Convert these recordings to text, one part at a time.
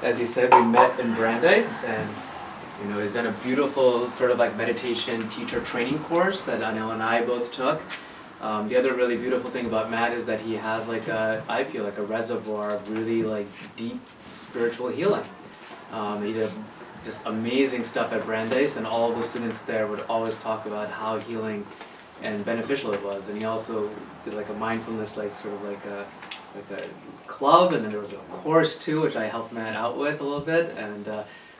as you said, we met in Brandeis, and he's done a beautiful sort of like meditation teacher training course that Anil and I both took. The other really beautiful thing about Matt is that he has I feel like a reservoir of really like deep spiritual healing. He did just amazing stuff at Brandeis, and all of the students there would always talk about how healing and beneficial it was. And he also did like a mindfulness, like a club, and then there was a course too, which I helped Matt out with a little bit. And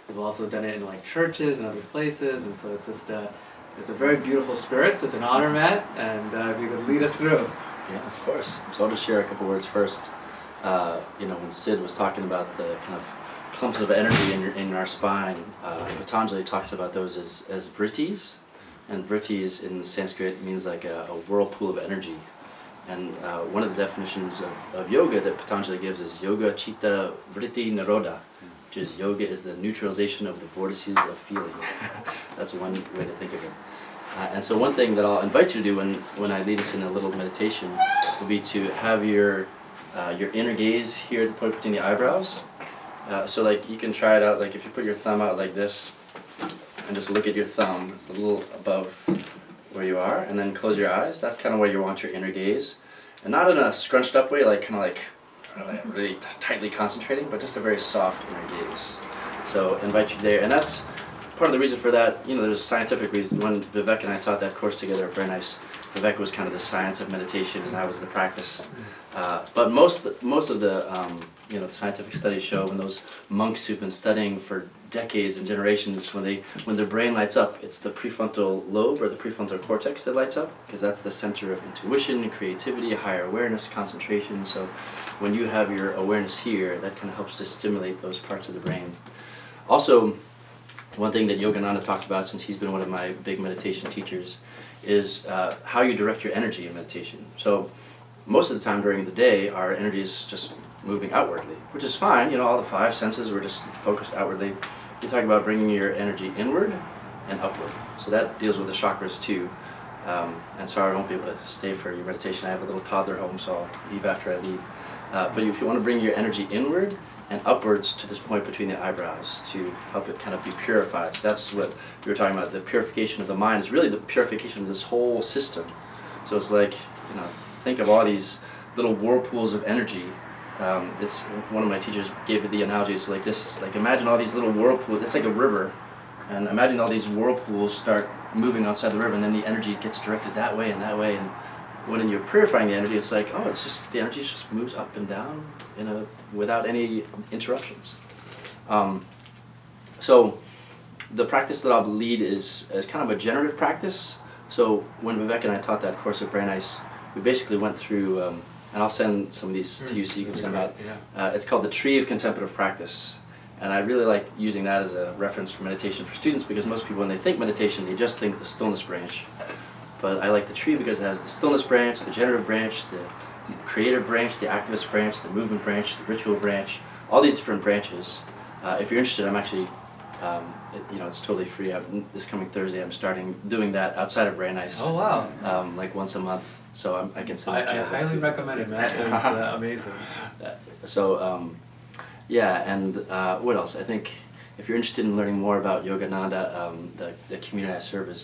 we've also done it in like churches and other places, and so it's just it's a very beautiful spirit. So it's an honor, Matt, and if you could lead us through. Yeah, of course. So I'll just share a couple words first. When Sid was talking about the kind of clumps of energy in our spine, Patanjali talks about those as vrittis, and vrittis in Sanskrit means like a whirlpool of energy. And one of the definitions of yoga that Patanjali gives is yoga chitta vritti nirodha, which is yoga is the neutralization of the vortices of feeling. That's one way to think of it. And so one thing that I'll invite you to do when I lead us in a little meditation will be to have your inner gaze here at the point between the eyebrows. So like you can try it out, like if you put your thumb out like this and just look at your thumb, it's a little above where you are, and then close your eyes. That's kind of where you want your inner gaze. And not in a scrunched up way, like kind of like really tightly concentrating, but just a very soft inner gaze. So invite you there, and that's part of the reason for that. There's a scientific reason. When Vivek and I taught that course together at Very Nice, Vivek was kind of the science of meditation, and I was the practice. But most of the the scientific studies show when those monks who've been studying for decades and generations, when their brain lights up, it's the prefrontal lobe or the prefrontal cortex that lights up, because that's the center of intuition, creativity, higher awareness, concentration. So when you have your awareness here, that kind of helps to stimulate those parts of the brain. Also, one thing that Yogananda talked about, since he's been one of my big meditation teachers, is how you direct your energy in meditation. So most of the time during the day, our energy is just moving outwardly, which is fine. All the five senses, we're just focused outwardly. You talk about bringing your energy inward and upward. So that deals with the chakras too. And sorry, I won't be able to stay for your meditation. I have a little toddler home, so I'll leave after I leave. But if you want to bring your energy inward and upwards to this point between the eyebrows to help it kind of be purified. So that's what we were talking about. The purification of the mind is really the purification of this whole system. So it's like, think of all these little whirlpools of energy. It's one of my teachers gave it the analogy. It's like this. It's like imagine all these little whirlpools. It's like a river, and imagine all these whirlpools start moving outside the river, and then the energy gets directed that way and that way. And when you're purifying the energy, it's like it's just the energy just moves up and down without any interruptions. So the practice that I'll lead is kind of a generative practice. So when Vivek and I taught that course at Brandeis, we basically went through. And I'll send some of these to you so you can send them out. It's called the Tree of Contemplative Practice. And I really like using that as a reference for meditation for students, because most people, when they think meditation, they just think the stillness branch. But I like the tree because it has the stillness branch, the generative branch, the creative branch, the activist branch, the movement branch, the ritual branch, all these different branches. If you're interested, I'm actually, it's totally free. This coming Thursday, I'm starting doing that outside of Very Nice. Oh, wow. Like once a month. So I can send it to you. I highly recommend it, Matt. It was amazing. So, and what else? I think if you're interested in learning more about Yogananda, the community I serve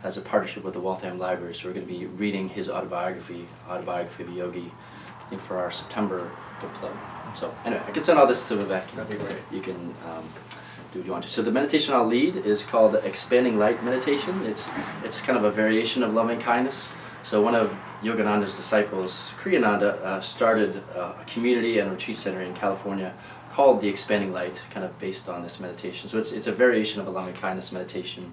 has a partnership with the Waltham Library, so we're going to be reading his Autobiography of a Yogi, I think for our September book club. So anyway, I can send all this to Vivek. That'd be great. You can do what you want to. So the meditation I'll lead is called the Expanding Light Meditation. It's kind of a variation of loving kindness. So one of Yogananda's disciples, Kriyananda, started a community and retreat center in California called the Expanding Light, kind of based on this meditation. So it's a variation of a loving kindness meditation.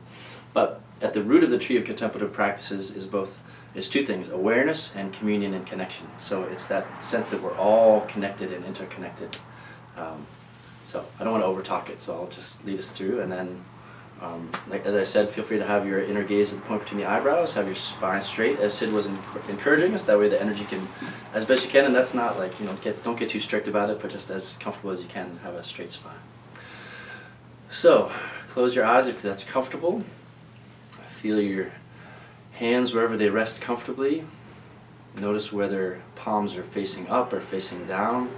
But at the root of the Tree of Contemplative Practices is two things: awareness and communion and connection. So it's that sense that we're all connected and interconnected. So I don't want to overtalk it, so I'll just lead us through, and then as I said, feel free to have your inner gaze at the point between the eyebrows, have your spine straight, as Sid was encouraging us. That way the energy can, as best you can, and that's not like, don't get too strict about it, but just as comfortable as you can, have a straight spine. So, close your eyes if that's comfortable. Feel your hands wherever they rest comfortably. Notice whether palms are facing up or facing down.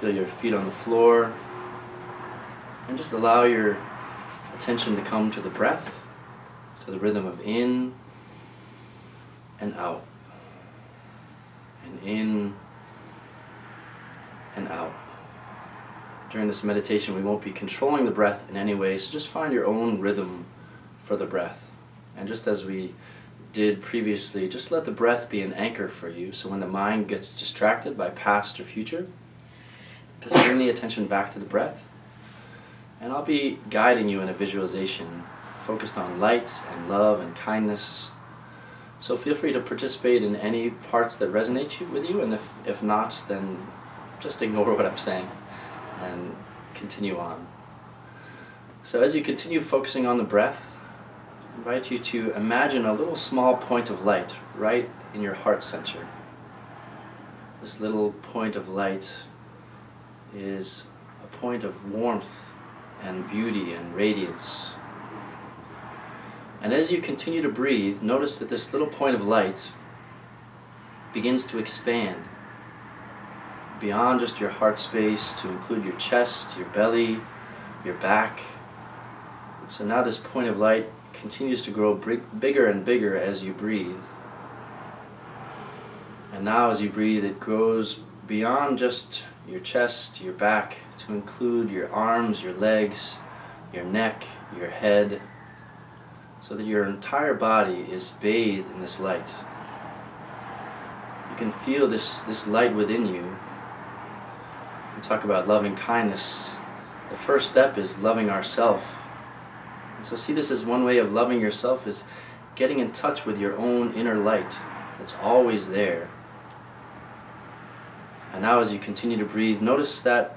Feel your feet on the floor. And just allow your attention to come to the breath, to the rhythm of in and out. And in and out. During this meditation, we won't be controlling the breath in any way, so just find your own rhythm for the breath. And just as we did previously, just let the breath be an anchor for you, so when the mind gets distracted by past or future, just bring the attention back to the breath. And I'll be guiding you in a visualization focused on light and love and kindness. So feel free to participate in any parts that resonate with you, and if not, then just ignore what I'm saying and continue on. So as you continue focusing on the breath, I invite you to imagine a little small point of light right in your heart center. This little point of light is a point of warmth and beauty and radiance. And as you continue to breathe, notice that this little point of light begins to expand beyond just your heart space to include your chest, your belly, your back. So now this point of light continues to grow bigger and bigger as you breathe. And now as you breathe, it grows beyond just your chest, your back, to include your arms, your legs, your neck, your head, so that your entire body is bathed in this light. You can feel this light within you. We talk about loving kindness. The first step is loving ourselves. And so see this as one way of loving yourself, is getting in touch with your own inner light that's always there. And now as you continue to breathe, notice that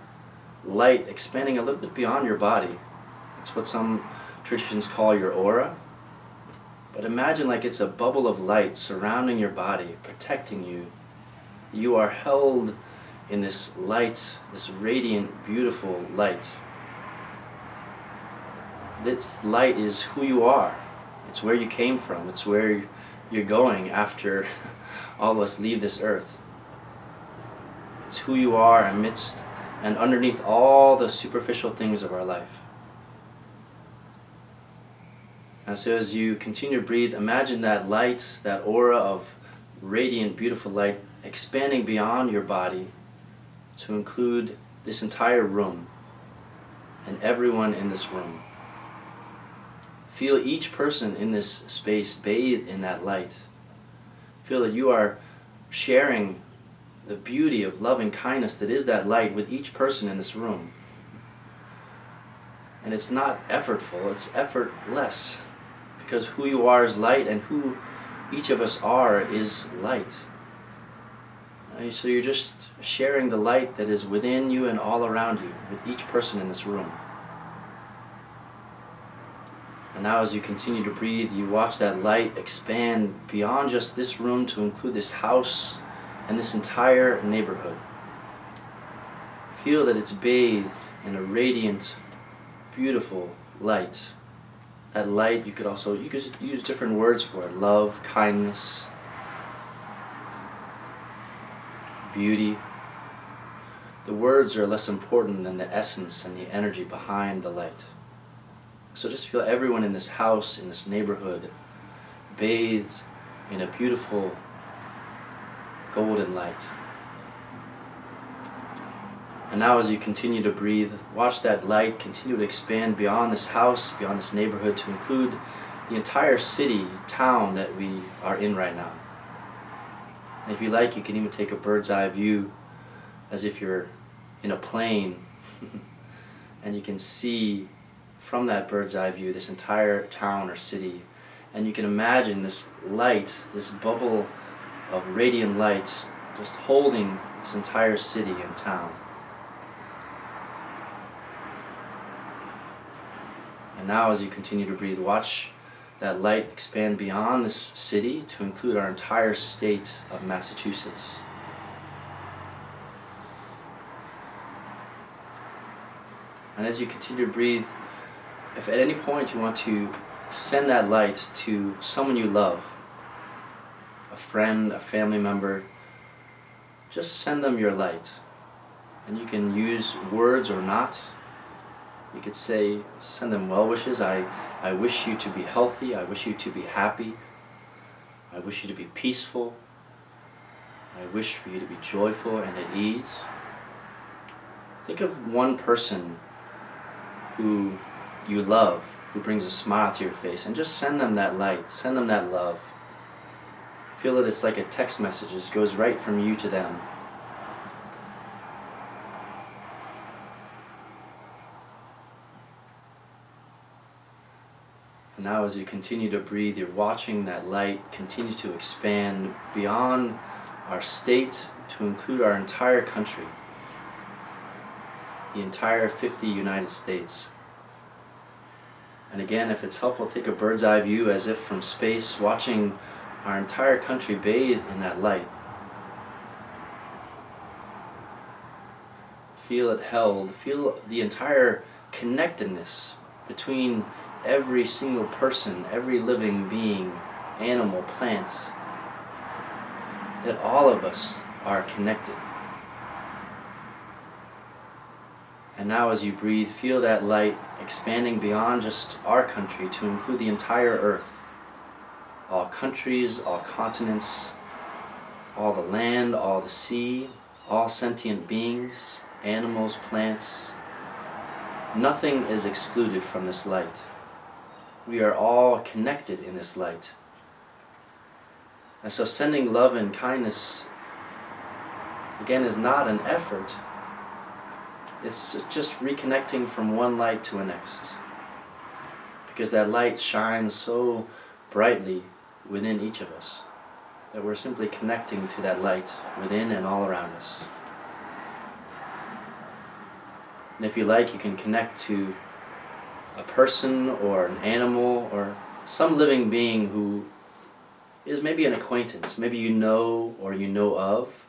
light expanding a little bit beyond your body. It's what some traditions call your aura. But imagine like it's a bubble of light surrounding your body, protecting you. You are held in this light, this radiant, beautiful light. This light is who you are. It's where you came from. It's where you're going after all of us leave this earth. It's who you are amidst and underneath all the superficial things of our life. And so as you continue to breathe, imagine that light, that aura of radiant, beautiful light expanding beyond your body to include this entire room and everyone in this room. Feel each person in this space bathed in that light. Feel that you are sharing the beauty of loving kindness that is that light with each person in this room. And it's not effortful, it's effortless, because who you are is light, and who each of us are is light. So you're just sharing the light that is within you and all around you with each person in this room. And now as you continue to breathe, you watch that light expand beyond just this room to include this house and this entire neighborhood. Feel that it's bathed in a radiant, beautiful light. That light, you could use different words for it: love, kindness, beauty. The words are less important than the essence and the energy behind the light. So just feel everyone in this house, in this neighborhood, bathed in a beautiful golden light. And now as you continue to breathe, watch that light continue to expand beyond this house, beyond this neighborhood, to include the entire city, town that we are in right now. And if you like, you can even take a bird's eye view as if you're in a plane and you can see from that bird's eye view this entire town or city, and you can imagine this light, this bubble of radiant light just holding this entire city and town. And now as you continue to breathe, watch that light expand beyond this city to include our entire state of Massachusetts. And as you continue to breathe, if at any point you want to send that light to someone you love, a friend, a family member, just send them your light. And you can use words or not. You could say, send them well wishes. I wish you to be healthy. I wish you to be happy. I wish you to be peaceful. I wish for you to be joyful and at ease. Think of one person who you love, who brings a smile to your face, and just send them that light, send them that love. Feel that it's like a text message, it goes right from you to them. And now as you continue to breathe, you're watching that light continue to expand beyond our state to include our entire country, the entire 50 United States. And again, if it's helpful, take a bird's eye view as if from space, watching our entire country bathed in that light. Feel it held, feel the entire connectedness between every single person, every living being, animal, plant, that all of us are connected. And now as you breathe, feel that light expanding beyond just our country to include the entire earth. All countries, all continents, all the land, all the sea, all sentient beings, animals, plants. Nothing is excluded from this light. We are all connected in this light. And so sending love and kindness, again, is not an effort. It's just reconnecting from one light to the next. Because that light shines so brightly within each of us that we're simply connecting to that light within and all around us. And if you like, you can connect to a person or an animal or some living being who is maybe an acquaintance, maybe you know or you know of.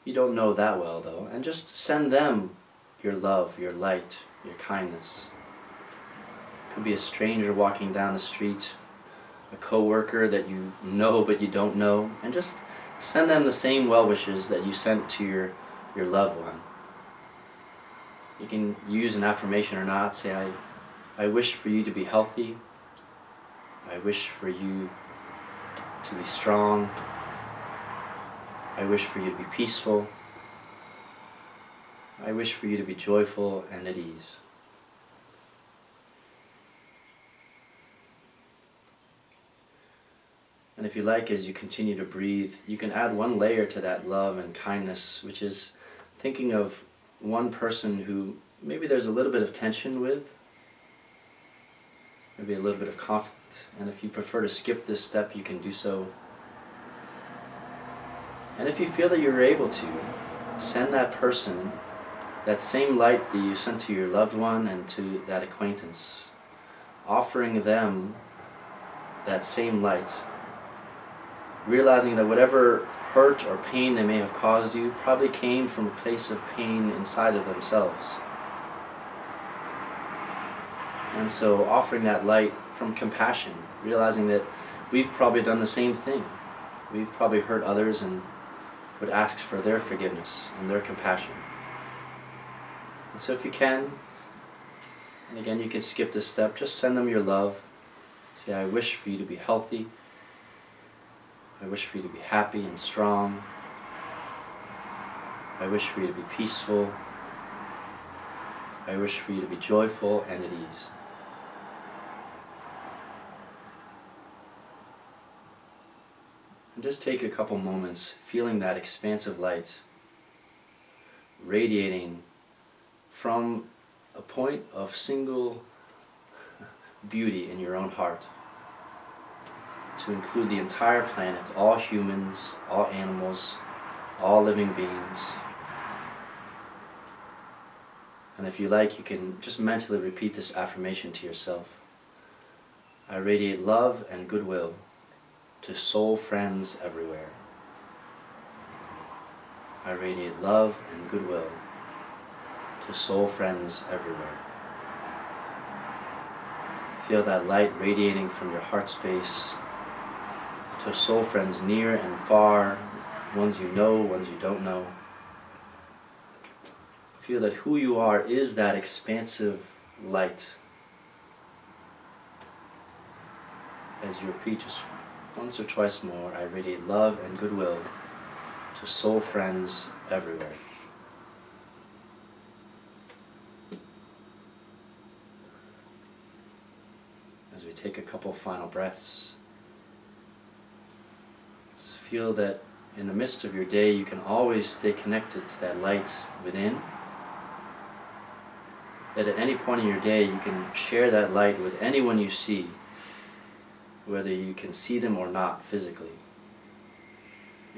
You don't know that well though, and just send them your love, your light, your kindness. It could be a stranger walking down the street, a co-worker that you know but you don't know, and just send them the same well wishes that you sent to your loved one. You can use an affirmation or not. Say, I wish for you to be healthy. I wish for you to be strong. I wish for you to be peaceful. I wish for you to be joyful and at ease. And if you like, as you continue to breathe, you can add one layer to that love and kindness, which is thinking of one person who maybe there's a little bit of tension with, maybe a little bit of conflict, and if you prefer to skip this step, you can do so. And if you feel that you're able to, send that person that same light that you sent to your loved one and to that acquaintance, offering them that same light, realizing that whatever hurt or pain they may have caused you probably came from a place of pain inside of themselves. And so offering that light from compassion, realizing that we've probably done the same thing. We've probably hurt others and would ask for their forgiveness and their compassion. And so if you can, and again you can skip this step, just send them your love. Say, I wish for you to be healthy. I wish for you to be happy and strong. I wish for you to be peaceful. I wish for you to be joyful and at ease. And just take a couple moments feeling that expansive light radiating from a point of single beauty in your own heart, to include the entire planet, all humans, all animals, all living beings. And if you like, you can just mentally repeat this affirmation to yourself. I radiate love and goodwill to soul friends everywhere. I radiate love and goodwill to soul friends everywhere. Feel that light radiating from your heart space to soul friends near and far, ones you know, ones you don't know. Feel that who you are is that expansive light. As you repeat just once or twice more, I radiate love and goodwill to soul friends everywhere. As we take a couple final breaths, just feel that in the midst of your day you can always stay connected to that light within. That at any point in your day you can share that light with anyone you see, whether you can see them or not physically.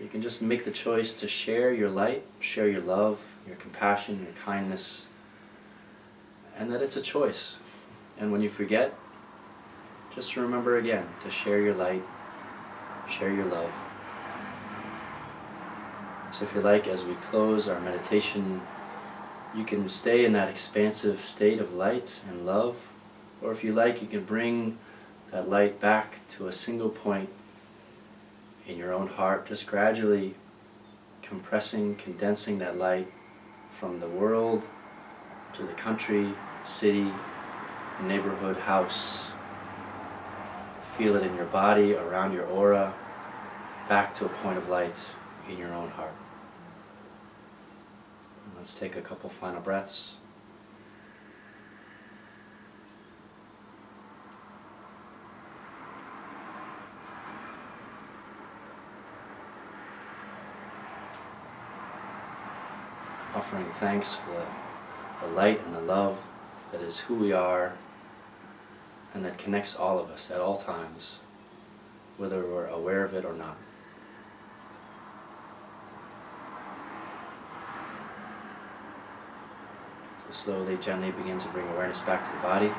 You can just make the choice to share your light, share your love, your compassion, your kindness, and that it's a choice. And when you forget, just remember again to share your light, share your love. So if you like, as we close our meditation, you can stay in that expansive state of light and love, or if you like, you can bring that light back to a single point in your own heart, just gradually compressing, condensing that light from the world to the country, city, neighborhood, house. Feel it in your body, around your aura, back to a point of light in your own heart. And let's take a couple final breaths. Offering thanks for the light and the love that is who we are and that connects all of us at all times, whether we're aware of it or not. So slowly, gently begin to bring awareness back to the body.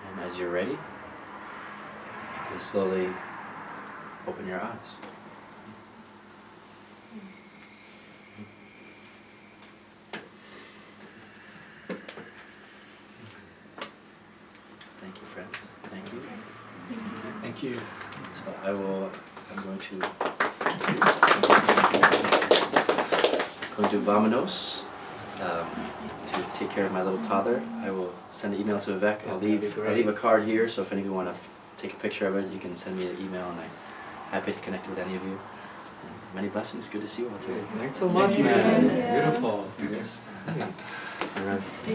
And as you're ready, you can slowly open your eyes. Thank you, friends. Thank you. Thank you. So I'm going to vamonos to take care of my little toddler. I will send an email to Vivek. I'll leave a card here, so if any of you want to take a picture of it, you can send me an email, and I'm happy to connect with any of you. And many blessings. Good to see you all today. Thanks so much, man. Beautiful. Yes. Did